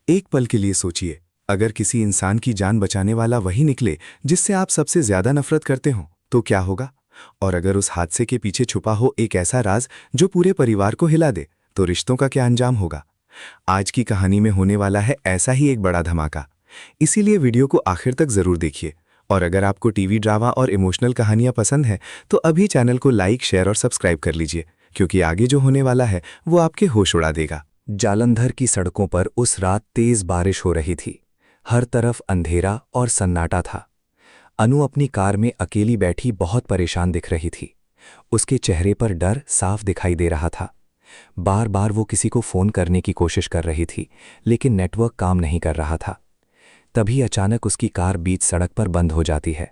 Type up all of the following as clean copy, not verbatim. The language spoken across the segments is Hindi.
एक पल के लिए सोचिए, अगर किसी इंसान की जान बचाने वाला वही निकले जिससे आप सबसे ज्यादा नफरत करते हो, तो क्या होगा? और अगर उस हादसे के पीछे छुपा हो एक ऐसा राज जो पूरे परिवार को हिला दे, तो रिश्तों का क्या अंजाम होगा? आज की कहानी में होने वाला है ऐसा ही एक बड़ा धमाका। इसीलिए वीडियो को आखिर तक जरूर देखिए। और अगर आपको टीवी ड्रामा और इमोशनल कहानियां पसंद हैं, तो अभी चैनल को लाइक, शेयर और सब्सक्राइब कर लीजिए, क्योंकि आगे जो होने वाला है वो आपके होश उड़ा देगा। जालंधर की सड़कों पर उस रात तेज बारिश हो रही थी। हर तरफ अंधेरा और सन्नाटा था। अनु अपनी कार में अकेली बैठी बहुत परेशान दिख रही थी। उसके चेहरे पर डर साफ दिखाई दे रहा था। बार बार वो किसी को फोन करने की कोशिश कर रही थी, लेकिन नेटवर्क काम नहीं कर रहा था। तभी अचानक उसकी कार बीच सड़क पर बंद हो जाती है।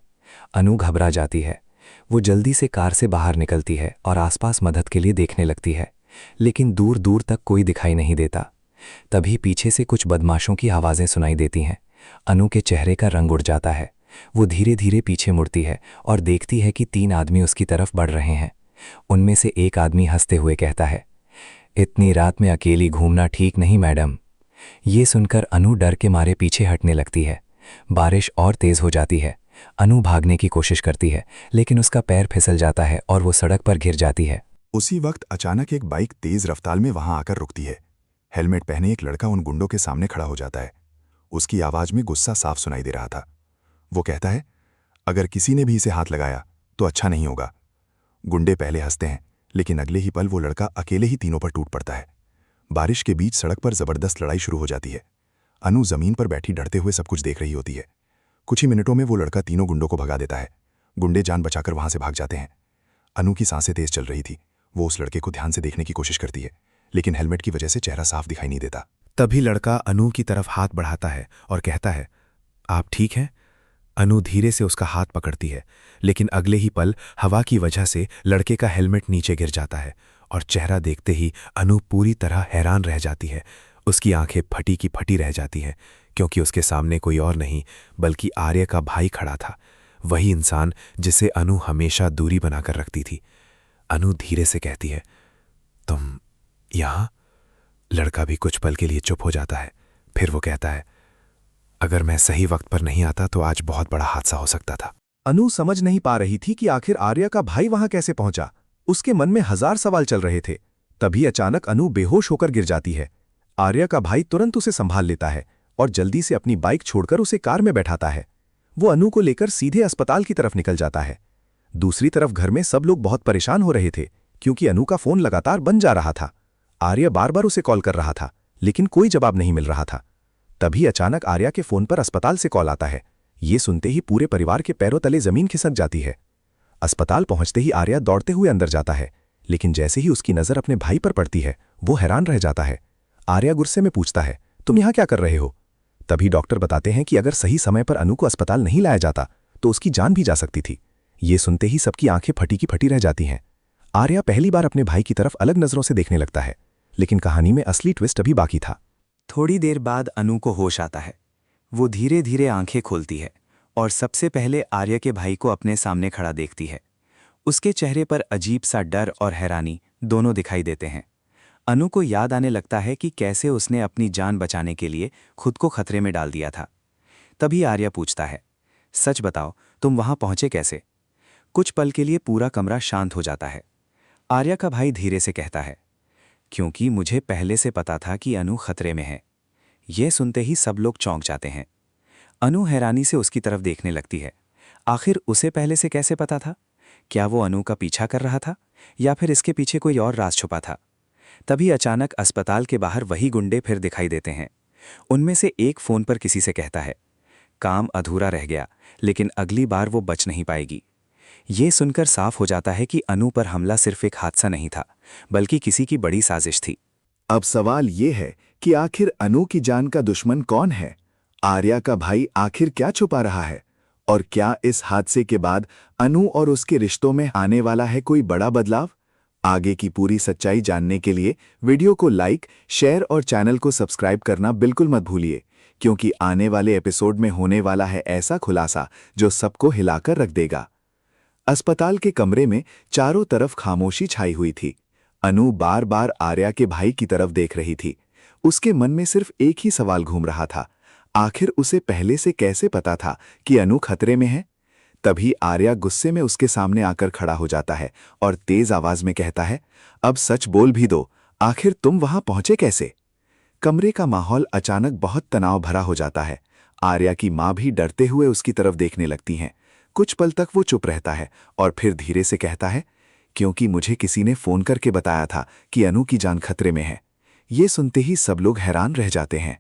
अनु घबरा जाती है। वो जल्दी से कार से बाहर निकलती है और आसपास मदद के लिए देखने लगती है, लेकिन दूर दूर तक कोई दिखाई नहीं देता। तभी पीछे से कुछ बदमाशों की आवाज़ें सुनाई देती हैं। अनु के चेहरे का रंग उड़ जाता है। वो धीरे धीरे पीछे मुड़ती है और देखती है कि 3 आदमी उसकी तरफ बढ़ रहे हैं। उनमें से एक आदमी हंसते हुए कहता है, इतनी रात में अकेली घूमना ठीक नहीं मैडम। ये सुनकर अनु डर के मारे पीछे हटने लगती है। बारिश और तेज हो जाती है। अनु भागने की कोशिश करती है, लेकिन उसका पैर फिसल जाता है और वो सड़क पर गिर जाती है। उसी वक्त अचानक एक बाइक तेज रफ्तार में वहां आकर रुकती है। हेलमेट पहने एक लड़का उन गुंडों के सामने खड़ा हो जाता है। उसकी आवाज में गुस्सा साफ सुनाई दे रहा था। वो कहता है, अगर किसी ने भी इसे हाथ लगाया तो अच्छा नहीं होगा। गुंडे पहले हंसते हैं, लेकिन अगले ही पल वो लड़का अकेले ही तीनों पर टूट पड़ता है। बारिश के बीच सड़क पर जबरदस्त लड़ाई शुरू हो जाती है। अनु जमीन पर बैठी डरते हुए सब कुछ देख रही होती है। कुछ ही मिनटों में वो लड़का तीनों गुंडों को भगा देता है। गुंडे जान बचाकर वहां से भाग जाते हैं। अनु की सांसें तेज चल रही थी। वो उस लड़के को ध्यान से देखने की कोशिश करती है, लेकिन हेलमेट की वजह से चेहरा साफ दिखाई नहीं देता। तभी लड़का अनु की तरफ हाथ बढ़ाता है और कहता है, आप ठीक हैं? अनु धीरे से उसका हाथ पकड़ती है, लेकिन अगले ही पल हवा की वजह से लड़के का हेलमेट नीचे गिर जाता है और चेहरा देखते ही अनु पूरी तरह हैरान रह जाती है। उसकी आंखें फटी की फटी रह जाती हैं, क्योंकि उसके सामने कोई और नहीं बल्कि आर्य का भाई खड़ा था। वही इंसान जिसे अनु हमेशा दूरी बनाकर रखती थी। अनु धीरे से कहती है, तुम यहां? लड़का भी कुछ पल के लिए चुप हो जाता है। फिर वो कहता है, अगर मैं सही वक्त पर नहीं आता तो आज बहुत बड़ा हादसा हो सकता था। अनु समझ नहीं पा रही थी कि आखिर आर्या का भाई वहां कैसे पहुंचा। उसके मन में 1000 सवाल चल रहे थे। तभी अचानक अनु बेहोश होकर गिर जाती है। आर्या का भाई तुरंत उसे संभाल लेता है और जल्दी से अपनी बाइक छोड़कर उसे कार में बैठाता है। वो अनु को लेकर सीधे अस्पताल की तरफ निकल जाता है। दूसरी तरफ घर में सब लोग बहुत परेशान हो रहे थे, क्योंकि अनु का फोन लगातार बंद जा रहा था। आर्या बार बार उसे कॉल कर रहा था, लेकिन कोई जवाब नहीं मिल रहा था। तभी अचानक आर्या के फोन पर अस्पताल से कॉल आता है। ये सुनते ही पूरे परिवार के पैरों तले जमीन खिसक जाती है। अस्पताल पहुंचते ही आर्या दौड़ते हुए अंदर जाता है, लेकिन जैसे ही उसकी नजर अपने भाई पर पड़ती है, वो हैरान रह जाता है। आर्या गुस्से में पूछता है, तुम यहां क्या कर रहे हो? तभी डॉक्टर बताते हैं कि अगर सही समय पर अनु को अस्पताल नहीं लाया जाता तो उसकी जान भी जा सकती थी। ये सुनते ही सबकी आंखें फटी की फटी रह जाती हैं। आर्या पहली बार अपने भाई की तरफ अलग नजरों से देखने लगता है, लेकिन कहानी में असली ट्विस्ट अभी बाकी था। थोड़ी देर बाद अनु को होश आता है। वो धीरे धीरे आंखें खोलती है और सबसे पहले आर्य के भाई को अपने सामने खड़ा देखती है। उसके चेहरे पर अजीब सा डर और हैरानी दोनों दिखाई देते हैं। अनु को याद आने लगता है कि कैसे उसने अपनी जान बचाने के लिए खुद को खतरे में डाल दिया था। तभी आर्य पूछता है, सच बताओ, तुम वहां पहुंचे कैसे? कुछ पल के लिए पूरा कमरा शांत हो जाता है। आर्य का भाई धीरे से कहता है, क्योंकि मुझे पहले से पता था कि अनु खतरे में है। यह सुनते ही सब लोग चौंक जाते हैं। अनु हैरानी से उसकी तरफ देखने लगती है। आखिर उसे पहले से कैसे पता था? क्या वो अनु का पीछा कर रहा था, या फिर इसके पीछे कोई और राज छुपा था? तभी अचानक अस्पताल के बाहर वही गुंडे फिर दिखाई देते हैं। उनमें से एक फोन पर किसी से कहता है, काम अधूरा रह गया, लेकिन अगली बार वो बच नहीं पाएगी। ये सुनकर साफ हो जाता है कि अनु पर हमला सिर्फ एक हादसा नहीं था, बल्कि किसी की बड़ी साजिश थी। अब सवाल ये है कि आखिर अनु की जान का दुश्मन कौन है? आर्या का भाई आखिर क्या छुपा रहा है? और क्या इस हादसे के बाद अनु और उसके रिश्तों में आने वाला है कोई बड़ा बदलाव? आगे की पूरी सच्चाई जानने के लिए वीडियो को लाइक, शेयर और चैनल को सब्सक्राइब करना बिल्कुल मत भूलिए, क्योंकि आने वाले एपिसोड में होने वाला है ऐसा खुलासा जो सबको हिलाकर रख देगा। अस्पताल के कमरे में चारों तरफ खामोशी छाई हुई थी। अनु बार बार आर्या के भाई की तरफ देख रही थी। उसके मन में सिर्फ एक ही सवाल घूम रहा था, आखिर उसे पहले से कैसे पता था कि अनु खतरे में है? तभी आर्या गुस्से में उसके सामने आकर खड़ा हो जाता है और तेज आवाज में कहता है, अब सच बोल भी दो, आखिर तुम वहां पहुंचे कैसे? कमरे का माहौल अचानक बहुत तनाव भरा हो जाता है। आर्या की मां भी डरते हुए उसकी तरफ देखने लगती हैं। कुछ पल तक वो चुप रहता है और फिर धीरे से कहता है, क्योंकि मुझे किसी ने फोन करके बताया था कि अनु की जान खतरे में है। ये सुनते ही सब लोग हैरान रह जाते हैं।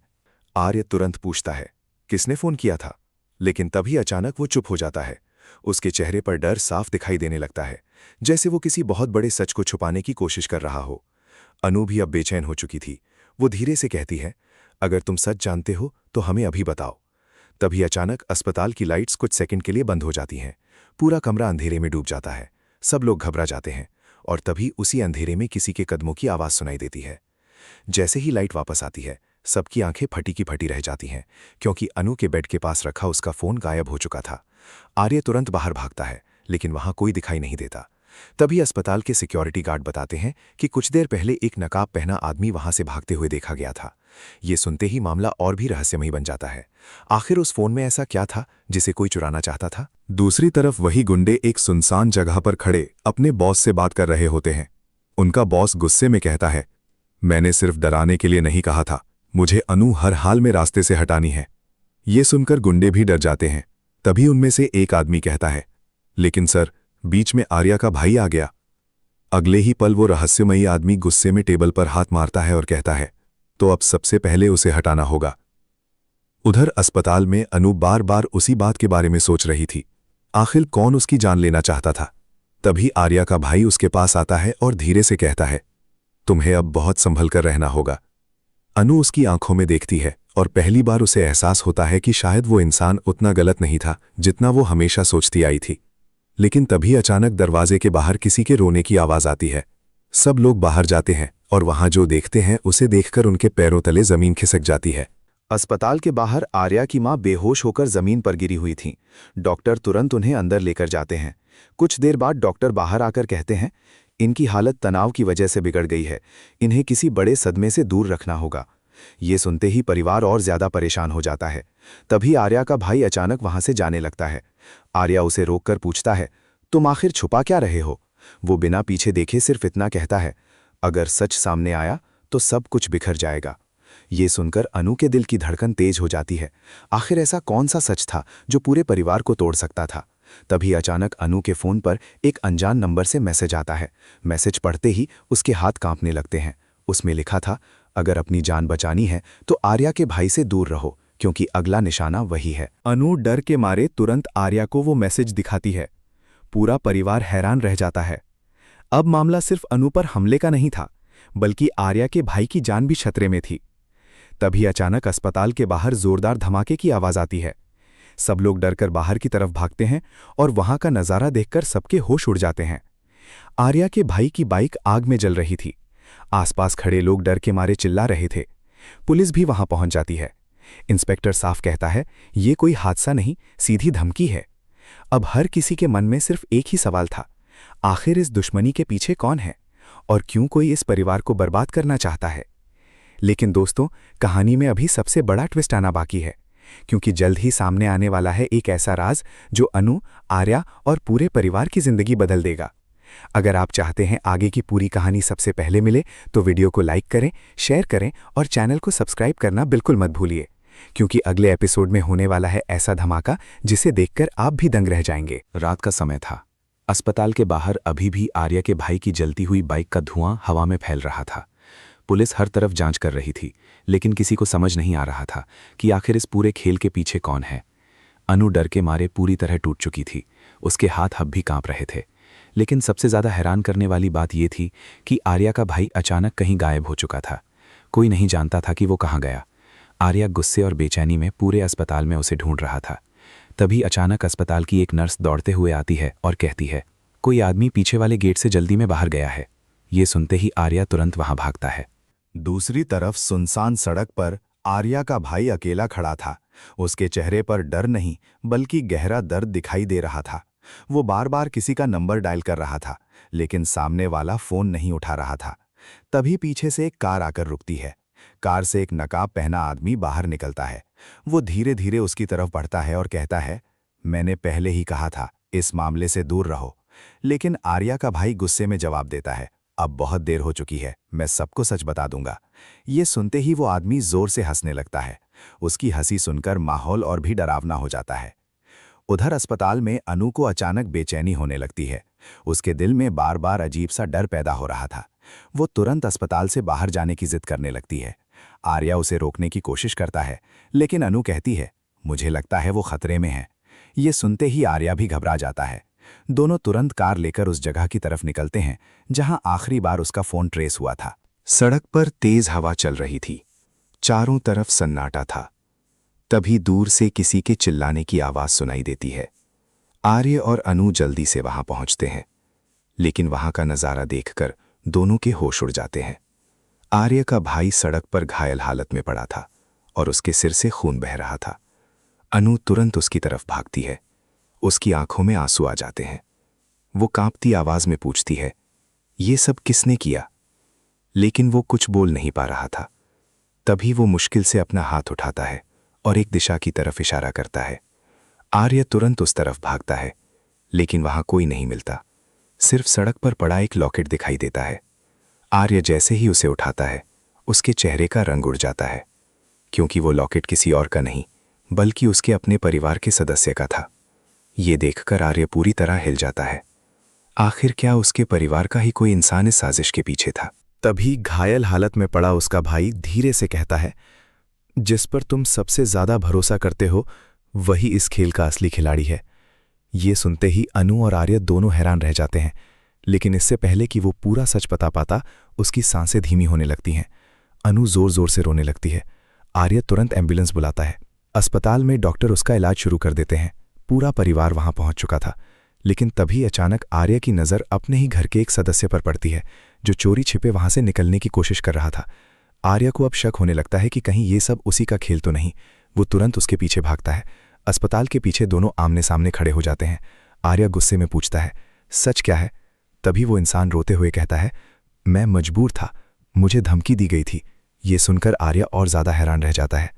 आर्य तुरंत पूछता है, किसने फोन किया था? लेकिन तभी अचानक वो चुप हो जाता है। उसके चेहरे पर डर साफ दिखाई देने लगता है, जैसे वो किसी बहुत बड़े सच को छुपाने की कोशिश कर रहा हो। अनु भी अब बेचैन हो चुकी थी। वो धीरे से कहती है, अगर तुम सच जानते हो तो हमें अभी बताओ। तभी अचानक अस्पताल की लाइट्स कुछ सेकंड के लिए बंद हो जाती हैं। पूरा कमरा अंधेरे में डूब जाता है। सब लोग घबरा जाते हैं और तभी उसी अंधेरे में किसी के कदमों की आवाज सुनाई देती है। जैसे ही लाइट वापस आती है, सबकी आंखें फटी की फटी रह जाती हैं, क्योंकि अनु के बेड के पास रखा उसका फोन गायब हो चुका था। आर्य तुरंत बाहर भागता है, लेकिन वहां कोई दिखाई नहीं देता। तभी अस्पताल के सिक्योरिटी गार्ड बताते हैं कि कुछ देर पहले एक नकाब पहना आदमी वहां से भागते हुए देखा गया था। ये सुनते ही मामला और भी रहस्यमयी बन जाता है। आखिर उस फोन में ऐसा क्या था जिसे कोई चुराना चाहता था? दूसरी तरफ वही गुंडे एक सुनसान जगह पर खड़े अपने बॉस से बात कर रहे होते हैं। उनका बॉस गुस्से में कहता है, मैंने सिर्फ डराने के लिए नहीं कहा था, मुझे अनु हर हाल में रास्ते से हटानी है। ये सुनकर गुंडे भी डर जाते हैं। तभी उनमें से एक आदमी कहता है, लेकिन सर, बीच में आर्या का भाई आ गया। अगले ही पल वो रहस्यमयी आदमी गुस्से में टेबल पर हाथ मारता है और कहता है, तो अब सबसे पहले उसे हटाना होगा। उधर अस्पताल में अनु बार बार उसी बात के बारे में सोच रही थी, आखिर कौन उसकी जान लेना चाहता था। तभी आर्या का भाई उसके पास आता है और धीरे से कहता है, तुम्हें अब बहुत संभल कर रहना होगा। अनु उसकी आंखों में देखती है और पहली बार उसे एहसास होता है कि शायद वो इंसान उतना गलत नहीं था जितना वो हमेशा सोचती आई थी। लेकिन तभी अचानक दरवाजे के बाहर किसी के रोने की आवाज आती है। सब लोग बाहर जाते हैं और वहां जो देखते हैं उसे देखकर उनके पैरों तले जमीन खिसक जाती है। अस्पताल के बाहर आर्या की मां बेहोश होकर जमीन पर गिरी हुई थी। डॉक्टर तुरंत उन्हें अंदर लेकर जाते हैं। कुछ देर बाद डॉक्टर बाहर आकर कहते हैं, इनकी हालत तनाव की वजह से बिगड़ गई है, इन्हें किसी बड़े सदमे से दूर रखना होगा। ये सुनते ही परिवार और ज्यादा परेशान हो जाता है। तभी आर्या का भाई अचानक वहां से जाने लगता है। आर्या उसे रोककर पूछता है, तुम आखिर छुपा क्या रहे हो? वो बिना पीछे देखे सिर्फ इतना कहता है, अगर सच सामने आया तो सब कुछ बिखर जाएगा। ये सुनकर अनु के दिल की धड़कन तेज हो जाती है। आखिर ऐसा कौन सा सच था जो पूरे परिवार को तोड़ सकता था? तभी अचानक अनु के फोन पर एक अनजान नंबर से मैसेज आता है। मैसेज पढ़ते ही उसके हाथ कांपने लगते हैं। उसमें लिखा था, अगर अपनी जान बचानी है तो आर्या के भाई से दूर रहो, क्योंकि अगला निशाना वही है। अनु डर के मारे तुरंत आर्या को वो मैसेज दिखाती है। पूरा परिवार हैरान रह जाता है। अब मामला सिर्फ अनु पर हमले का नहीं था, बल्कि आर्या के भाई की जान भी खतरे में थी। तभी अचानक अस्पताल के बाहर जोरदार धमाके की आवाज आती है। सब लोग डरकर बाहर की तरफ भागते हैं और वहां का नजारा देखकर सबके होश उड़ जाते हैं। आर्या के भाई की बाइक आग में जल रही थी। आसपास खड़े लोग डर के मारे चिल्ला रहे थे। पुलिस भी वहां पहुंच जाती है। इंस्पेक्टर साफ कहता है, ये कोई हादसा नहीं, सीधी धमकी है। अब हर किसी के मन में सिर्फ एक ही सवाल था, आखिर इस दुश्मनी के पीछे कौन है और क्यों कोई इस परिवार को बर्बाद करना चाहता है? लेकिन दोस्तों, कहानी में अभी सबसे बड़ा ट्विस्ट आना बाकी है, क्योंकि जल्द ही सामने आने वाला है एक ऐसा राज जो अनु, आर्या और पूरे परिवार की जिंदगी बदल देगा। अगर आप चाहते हैं आगे की पूरी कहानी सबसे पहले मिले तो वीडियो को लाइक करें, शेयर करें और चैनल को सब्सक्राइब करना बिल्कुल मत भूलिए, क्योंकि अगले एपिसोड में होने वाला है ऐसा धमाका जिसे देखकर आप भी दंग रह जाएंगे। रात का समय था। अस्पताल के बाहर अभी भी आर्या के भाई की जलती हुई बाइक का धुआं हवा में फैल रहा था। पुलिस हर तरफ जांच कर रही थी, लेकिन किसी को समझ नहीं आ रहा था कि आखिर इस पूरे खेल के पीछे कौन है। अनु डर के मारे पूरी तरह टूट चुकी थी। उसके हाथ अब भी कांप रहे थे। लेकिन सबसे ज्यादा हैरान करने वाली बात यह थी कि आर्या का भाई अचानक कहीं गायब हो चुका था। कोई नहीं जानता था कि वो कहाँ गया। आर्या गुस्से और बेचैनी में पूरे अस्पताल में उसे ढूंढ रहा था। तभी अचानक अस्पताल की एक नर्स दौड़ते हुए आती है और कहती है, कोई आदमी पीछे वाले गेट से जल्दी में बाहर गया है। ये सुनते ही आर्या तुरंत वहां भागता है। दूसरी तरफ सुनसान सड़क पर आर्या का भाई अकेला खड़ा था। उसके चेहरे पर डर नहीं बल्कि गहरा दर्द दिखाई दे रहा था। वो बार बार किसी का नंबर डायल कर रहा था, लेकिन सामने वाला फोन नहीं उठा रहा था। तभी पीछे से एक कार आकर रुकती है। कार से एक नकाब पहना आदमी बाहर निकलता है। वो धीरे धीरे उसकी तरफ बढ़ता है और कहता है, मैंने पहले ही कहा था, इस मामले से दूर रहो। लेकिन आर्या का भाई गुस्से में जवाब देता है, अब बहुत देर हो चुकी है, मैं सबको सच बता दूंगा। ये सुनते ही वो आदमी जोर से हंसने लगता है। उसकी हंसी सुनकर माहौल और भी डरावना हो जाता है। उधर अस्पताल में अनु को अचानक बेचैनी होने लगती है। उसके दिल में बार बार अजीब सा डर पैदा हो रहा था। वो तुरंत अस्पताल से बाहर जाने की जिद करने लगती है। आर्या उसे रोकने की कोशिश करता है, लेकिन अनु कहती है, मुझे लगता है वो खतरे में है। ये सुनते ही आर्या भी घबरा जाता है। दोनों तुरंत कार लेकर उस जगह की तरफ निकलते हैं जहां आखिरी बार उसका फोन ट्रेस हुआ था। सड़क पर तेज हवा चल रही थी। चारों तरफ सन्नाटा था। तभी दूर से किसी के चिल्लाने की आवाज सुनाई देती है। आर्य और अनु जल्दी से वहां पहुंचते हैं, लेकिन वहां का नजारा देखकर दोनों के होश उड़ जाते हैं। आर्य का भाई सड़क पर घायल हालत में पड़ा था और उसके सिर से खून बह रहा था। अनु तुरंत उसकी तरफ भागती है। उसकी आंखों में आंसू आ जाते हैं। वो कांपती आवाज में पूछती है, ये सब किसने किया? लेकिन वो कुछ बोल नहीं पा रहा था। तभी वो मुश्किल से अपना हाथ उठाता है और एक दिशा की तरफ इशारा करता है। आर्य तुरंत उस तरफ भागता है, लेकिन वहां कोई नहीं मिलता। सिर्फ सड़क पर पड़ा एक लॉकेट दिखाई देता है। आर्य जैसे ही उसे उठाता है, उसके चेहरे का रंग उड़ जाता है, क्योंकि वो लॉकेट किसी और का नहीं, बल्कि उसके अपने परिवार के सदस्य का था। ये देखकर आर्य पूरी तरह हिल जाता है। आखिर क्या उसके परिवार का ही कोई इंसान इस साजिश के पीछे था? तभी घायल हालत में पड़ा उसका भाई धीरे से कहता है, जिस पर तुम सबसे ज्यादा भरोसा करते हो वही इस खेल का असली खिलाड़ी है। ये सुनते ही अनु और आर्य दोनों हैरान रह जाते हैं, लेकिन इससे पहले कि वो पूरा सच बता पाता, उसकी सांसें धीमी होने लगती हैं। अनु जोर जोर से रोने लगती है। आर्य तुरंत एम्बुलेंस बुलाता है। अस्पताल में डॉक्टर उसका इलाज शुरू कर देते हैं। पूरा परिवार वहां पहुंच चुका था, लेकिन तभी अचानक आर्य की नज़र अपने ही घर के एक सदस्य पर पड़ती है, जो चोरी छिपे वहां से निकलने की कोशिश कर रहा था। आर्य को अब शक होने लगता है कि कहीं ये सब उसी का खेल तो नहीं। वो तुरंत उसके पीछे भागता है। अस्पताल के पीछे दोनों आमने सामने खड़े हो जाते हैं। आर्य गुस्से में पूछता है, सच क्या है? तभी वो इंसान रोते हुए कहता है, मैं मजबूर था, मुझे धमकी दी गई थी। ये सुनकर आर्य और ज्यादा हैरान रह जाता है।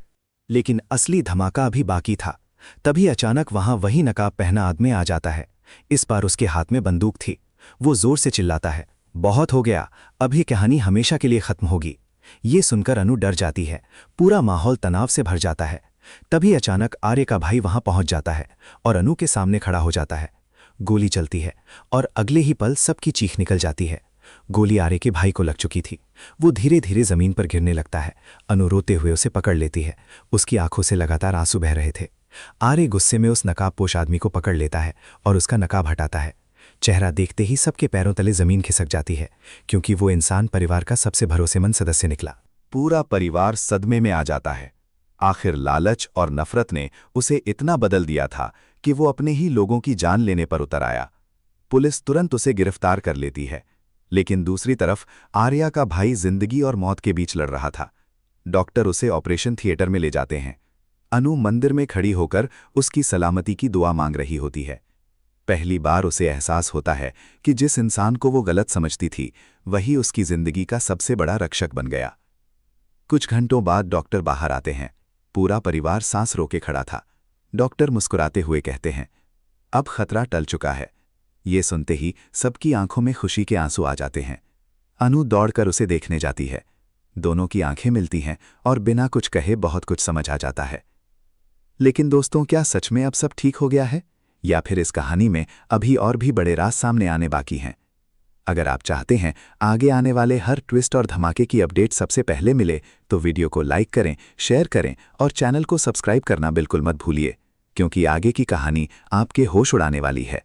लेकिन असली धमाका अभी बाकी था। तभी अचानक वहां वही नकाब पहना आदमी आ जाता है। इस बार उसके हाथ में बंदूक थी। वो जोर से चिल्लाता है, बहुत हो गया, अब ये कहानी हमेशा के लिए खत्म होगी। ये सुनकर अनु डर जाती है। पूरा माहौल तनाव से भर जाता है। तभी अचानक आर्य का भाई वहां पहुंच जाता है और अनु के सामने खड़ा हो जाता है। गोली चलती है और अगले ही पल सबकी चीख निकल जाती है। गोली आर्य के भाई को लग चुकी थी। वो धीरे धीरे जमीन पर गिरने लगता है। अनु रोते हुए उसे पकड़ लेती है। उसकी आंखों से लगातार आंसू बह रहे थे। आर्य गुस्से में उस नकाबपोश आदमी को पकड़ लेता है और उसका नकाब हटाता है। चेहरा देखते ही सबके पैरों तले जमीन खिसक जाती है, क्योंकि वो इंसान परिवार का सबसे भरोसेमंद सदस्य निकला। पूरा परिवार सदमे में आ जाता है। आखिर लालच और नफरत ने उसे इतना बदल दिया था कि वो अपने ही लोगों की जान लेने पर उतर आया। पुलिस तुरंत उसे गिरफ्तार कर लेती है, लेकिन दूसरी तरफ आर्या का भाई जिंदगी और मौत के बीच लड़ रहा था। डॉक्टर उसे ऑपरेशन थिएटर में ले जाते हैं। अनु मंदिर में खड़ी होकर उसकी सलामती की दुआ मांग रही होती है। पहली बार उसे एहसास होता है कि जिस इंसान को वो गलत समझती थी, वही उसकी जिंदगी का सबसे बड़ा रक्षक बन गया। कुछ घंटों बाद डॉक्टर बाहर आते हैं। पूरा परिवार सांस रोके खड़ा था। डॉक्टर मुस्कुराते हुए कहते हैं, अब खतरा टल चुका है। ये सुनते ही सबकी आंखों में खुशी के आंसू आ जाते हैं। अनु दौड़कर उसे देखने जाती है। दोनों की आंखें मिलती हैं और बिना कुछ कहे बहुत कुछ समझ आ जाता है। लेकिन दोस्तों, क्या सच में अब सब ठीक हो गया है, या फिर इस कहानी में अभी और भी बड़े राज सामने आने बाकी हैं? अगर आप चाहते हैं आगे आने वाले हर ट्विस्ट और धमाके की अपडेट सबसे पहले मिले, तो वीडियो को लाइक करें, शेयर करें और चैनल को सब्सक्राइब करना बिल्कुल मत भूलिए, क्योंकि आगे की कहानी आपके होश उड़ाने वाली है।